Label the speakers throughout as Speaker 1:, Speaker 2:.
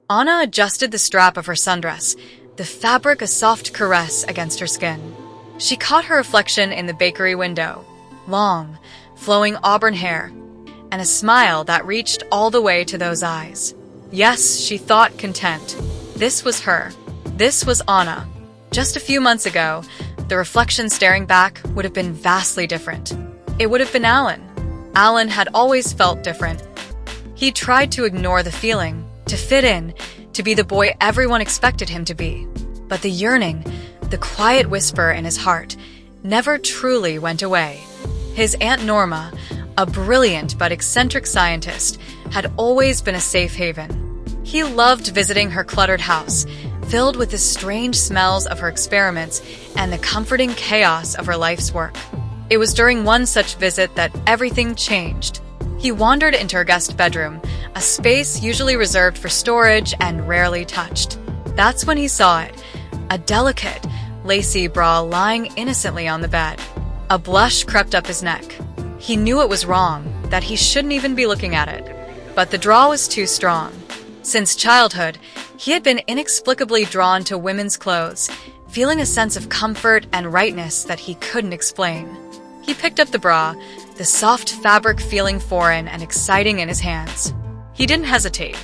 Speaker 1: Anna adjusted the strap of her sundress, the fabric a soft caress against her skin. She caught her reflection in the bakery window, long, flowing auburn hair, and a smile that reached all the way to those eyes. Yes, she thought, content. This was her. This was Anna. Just a few months ago, the reflection staring back would have been vastly different. It would have been Alan. Alan had always felt different. He tried to ignore the feeling, to fit in, to be the boy everyone expected him to be. But the yearning, the quiet whisper in his heart, never truly went away. His Aunt Norma, a brilliant but eccentric scientist, had always been a safe haven. He loved visiting her cluttered house, filled with the strange smells of her experiments and the comforting chaos of her life's work. It was during one such visit that everything changed. He wandered into her guest bedroom, a space usually reserved for storage and rarely touched. That's when he saw it, a delicate, lacy bra lying innocently on the bed. A blush crept up his neck. He knew it was wrong, that he shouldn't even be looking at it. But the draw was too strong. Since childhood, he had been inexplicably drawn to women's clothes, feeling a sense of comfort and rightness that he couldn't explain. He picked up the bra, the soft fabric feeling foreign and exciting in his hands. He didn't hesitate.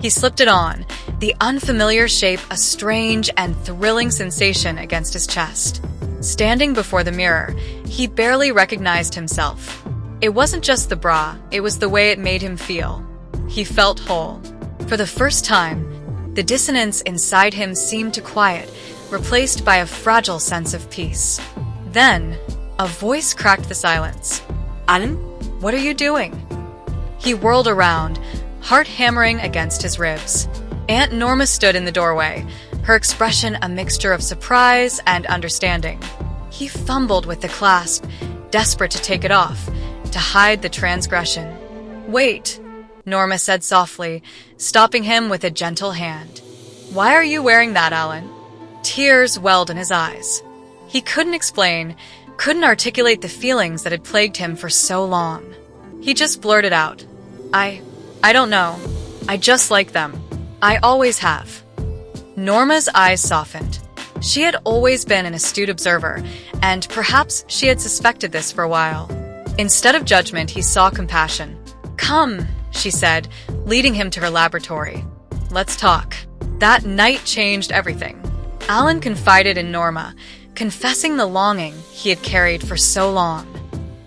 Speaker 1: He slipped it on, the unfamiliar shape a strange and thrilling sensation against his chest. Standing before the mirror, he barely recognized himself. It wasn't just the bra, it was the way it made him feel. He felt whole. For the first time, the dissonance inside him seemed to quiet, replaced by a fragile sense of peace. Then, a voice cracked the silence. "Alan, what are you doing?" He whirled around, heart hammering against his ribs. Aunt Norma stood in the doorway, her expression a mixture of surprise and understanding. He fumbled with the clasp, desperate to take it off, to hide the transgression. "Wait," Norma said softly, stopping him with a gentle hand. "Why are you wearing that, Alan?" Tears welled in his eyes. He couldn't explain, couldn't articulate the feelings that had plagued him for so long. He just blurted out, I don't know. I just like them. I always have." Norma's eyes softened. She had always been an astute observer, and perhaps she had suspected this for a while. Instead of judgment, he saw compassion. "Come," she said, leading him to her laboratory. "Let's talk." That night changed everything. Alan confided in Norma, confessing the longing he had carried for so long.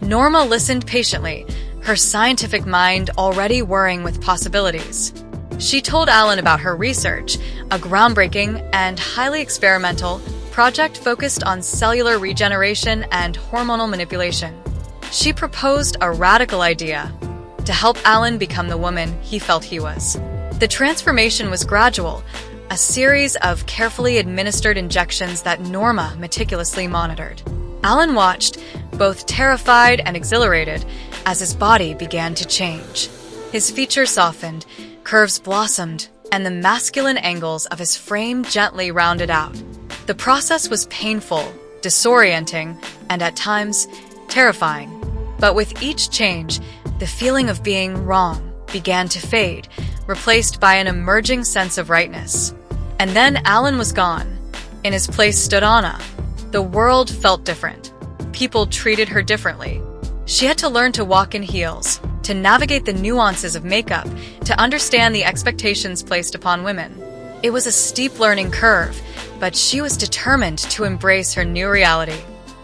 Speaker 1: Norma listened patiently, her scientific mind already whirring with possibilities. She told Alan about her research, a groundbreaking and highly experimental project focused on cellular regeneration and hormonal manipulation. She proposed a radical idea to help Alan become the woman he felt he was. The transformation was gradual, a series of carefully administered injections that Norma meticulously monitored. Alan watched, both terrified and exhilarated, as his body began to change. His features softened, curves blossomed, and the masculine angles of his frame gently rounded out. The process was painful, disorienting, and at times, terrifying. But with each change, the feeling of being wrong began to fade, replaced by an emerging sense of rightness. And then Alan was gone. In his place stood Anna. The world felt different. People treated her differently. She had to learn to walk in heels, to navigate the nuances of makeup, to understand the expectations placed upon women. It was a steep learning curve, but she was determined to embrace her new reality.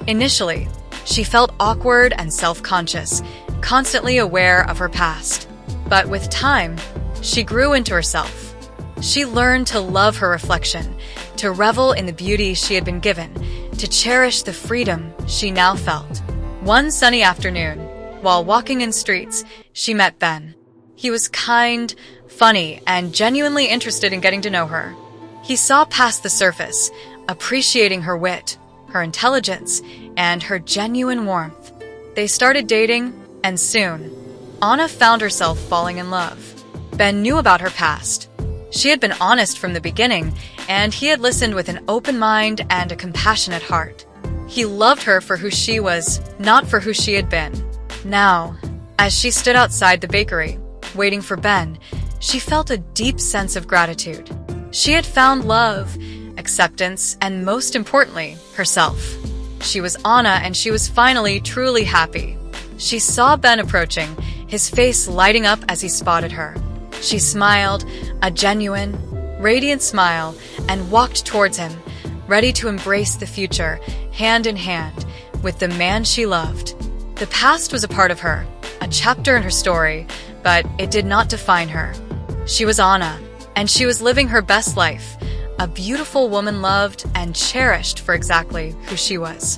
Speaker 1: Initially, she felt awkward and self-conscious, constantly aware of her past. But with time, she grew into herself. She learned to love her reflection, to revel in the beauty she had been given, to cherish the freedom she now felt. One sunny afternoon, while walking in streets, she met Ben. He was kind, funny, and genuinely interested in getting to know her. He saw past the surface, appreciating her wit, her intelligence, and her genuine warmth. They started dating, and soon, Anna found herself falling in love. Ben knew about her past. She had been honest from the beginning, and he had listened with an open mind and a compassionate heart. He loved her for who she was, not for who she had been. Now, as she stood outside the bakery, waiting for Ben, She felt a deep sense of gratitude. She had found love, acceptance, and most importantly, herself. She was Anna, and she was finally truly happy. She saw Ben approaching, his face lighting up as he spotted her. She smiled, a genuine, radiant smile, and walked towards him, ready to embrace the future, hand in hand, with the man she loved. The past was a part of her, a chapter in her story, but it did not define her. She was Anna, and she was living her best life, a beautiful woman loved and cherished for exactly who she was.